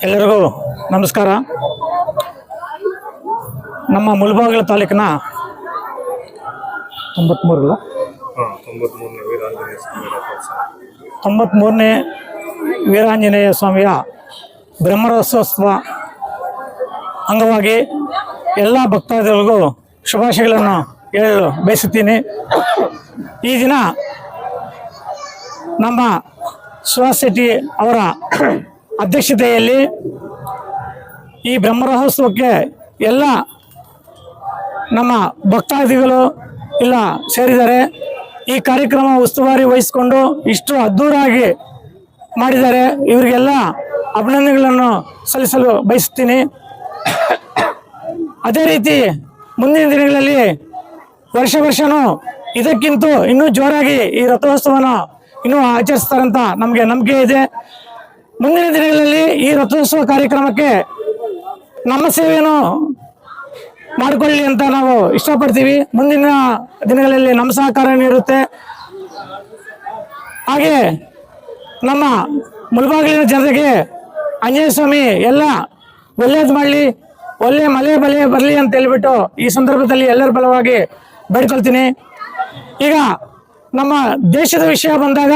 ಎಲ್ಲರಿಗೂ ನಮಸ್ಕಾರ. ನಮ್ಮ ಮುಳಬಾಗಿಲು ತಾಲೂಕಿನ 93ನೇ ವೀರಾಂಜನೇಯ ಸ್ವಾಮಿಯ ಬ್ರಹ್ಮರಥೋತ್ಸವ ಅಂಗವಾಗಿ ಎಲ್ಲ ಭಕ್ತಾದಿಗಳಿಗೂ ಶುಭಾಶಯಗಳನ್ನು ಹೇಳಲು ಬಯಸುತ್ತೀನಿ. ಈ ದಿನ ನಮ್ಮ ಸುಹಾಸ್ ಶೆಟ್ಟಿ ಅವರ ಅಧ್ಯಕ್ಷತೆಯಲ್ಲಿ ಈ ಬ್ರಹ್ಮರಥೋತ್ಸವಕ್ಕೆ ಎಲ್ಲ ನಮ್ಮ ಭಕ್ತಾದಿಗಳು ಇಲ್ಲ ಸೇರಿದ್ದಾರೆ. ಈ ಕಾರ್ಯಕ್ರಮ ಉಸ್ತುವಾರಿ ವಹಿಸಿಕೊಂಡು ಇಷ್ಟು ಅದ್ಧೂರಿಯಾಗಿ ಮಾಡಿದ್ದಾರೆ. ಇವರಿಗೆಲ್ಲ ಅಭಿನಂದನೆಗಳನ್ನು ಸಲ್ಲಿಸಲು ಬಯಸುತ್ತೀನಿ. ಅದೇ ರೀತಿ ಮುಂದಿನ ದಿನಗಳಲ್ಲಿ ವರ್ಷನೂ ಇದಕ್ಕಿಂತ ಇನ್ನೂ ಜೋರಾಗಿ ಈ ರಥೋತ್ಸವನ ಇನ್ನೂ ಆಚರಿಸ್ತಾರಂತ ನಮಗೆ ನಂಬಿಕೆ ಇದೆ. ಮುಂದಿನ ದಿನಗಳಲ್ಲಿ ಈ ರಥೋತ್ಸವ ಕಾರ್ಯಕ್ರಮಕ್ಕೆ ನಮ್ಮ ಸೇವೆಯನ್ನು ಮಾಡಿಕೊಳ್ಳಿ ಅಂತ ನಾವು ಇಷ್ಟಪಡ್ತೀವಿ. ಮುಂದಿನ ದಿನಗಳಲ್ಲಿ ನಮ್ಮ ಸಹಕಾರ ನೀಡುತ್ತೆ. ಹಾಗೆ ನಮ್ಮ ಮುಳಬಾಗಿಲಿನ ಜನತೆಗೆ ಆಂಜನೇಯ ಸ್ವಾಮಿ ಎಲ್ಲ ಒಳ್ಳೇದು ಮಾಡಲಿ, ಒಳ್ಳೆ ಮಳೆ ಬರಲಿ ಅಂತ ಹೇಳ್ಬಿಟ್ಟು ಈ ಸಂದರ್ಭದಲ್ಲಿ ಎಲ್ಲರ ಬಲವಾಗಿ ಬೇಡ್ಕೊಳ್ತೀನಿ. ಈಗ ನಮ್ಮ ದೇಶದ ವಿಷಯ ಬಂದಾಗ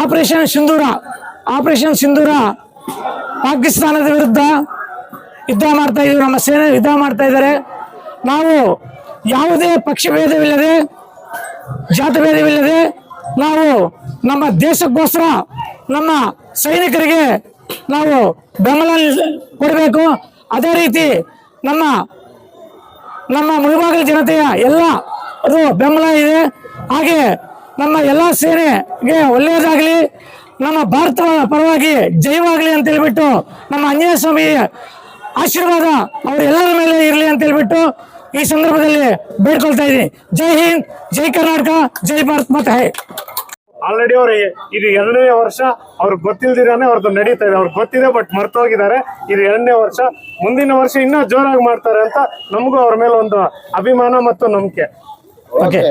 ಆಪರೇಷನ್ ಸಿಂಧೂರ ಪಾಕಿಸ್ತಾನದ ವಿರುದ್ಧ ಯುದ್ಧ ಮಾಡ್ತಾ ಇದ್ದೀವಿ. ನಮ್ಮ ಸೇನೆ ಯುದ್ಧ ಮಾಡ್ತಾ ಇದ್ದಾರೆ. ನಾವು ಯಾವುದೇ ಪಕ್ಷ ಭೇದವಿಲ್ಲದೆ ಜಾತಿ ಭೇದವಿಲ್ಲದೆ ನಾವು ನಮ್ಮ ದೇಶಕ್ಕೋಸ್ಕರ ನಮ್ಮ ಸೈನಿಕರಿಗೆ ನಾವು ಬೆಂಬಲ ಕೊಡಬೇಕು. ಅದೇ ರೀತಿ ನಮ್ಮ ಮುಳಬಾಗಿಲು ಜನತೆಯ ಎಲ್ಲ ಅದು ಬೆಂಬಲ ಇದೆ. ಹಾಗೆ ನಮ್ಮ ಎಲ್ಲ ಸೇನೆಗೆ ಒಳ್ಳೆಯದಾಗಲಿ, ನಮ್ಮ ಭಾರತ ಪರವಾಗಿ ಜಯವಾಗಲಿ ಅಂತ ಹೇಳ್ಬಿಟ್ಟು ನಮ್ಮ ಆಂಜನೇಯ ಸ್ವಾಮಿ ಆಶೀರ್ವಾದ ಅವರೆಲ್ಲರ ಮೇಲೆ ಇರಲಿ ಅಂತ ಹೇಳ್ಬಿಟ್ಟು ಈ ಸಂದರ್ಭದಲ್ಲಿ ಬೇಡ್ಕೊಳ್ತಾ ಇದ್ದೀನಿ. ಜೈ ಹಿಂದ್, ಜೈ ಕರ್ನಾಟಕ, ಜೈ ಭಾರತ್ ಮಾತಾ. ಆಲ್ರೆಡಿ ಅವ್ರು ಇದು 2ನೇ ವರ್ಷ, ಅವ್ರಿಗೆ ಗೊತ್ತಿಲ್ದಿರಾನೆ ಅವ್ರದ್ದು ನಡೀತಾ ಇದೆ. ಅವ್ರಿಗೆ ಗೊತ್ತಿದೆ ಬಟ್ ಮರ್ತೋಗಿದ್ದಾರೆ. ಇದು 2ನೇ ವರ್ಷ. ಮುಂದಿನ ವರ್ಷ ಇನ್ನೂ ಜೋರಾಗಿ ಮಾಡ್ತಾರೆ ಅಂತ ನಮಗೂ ಅವ್ರ ಮೇಲೆ ಒಂದು ಅಭಿಮಾನ ಮತ್ತು ನಂಬಿಕೆ. ಓಕೆ.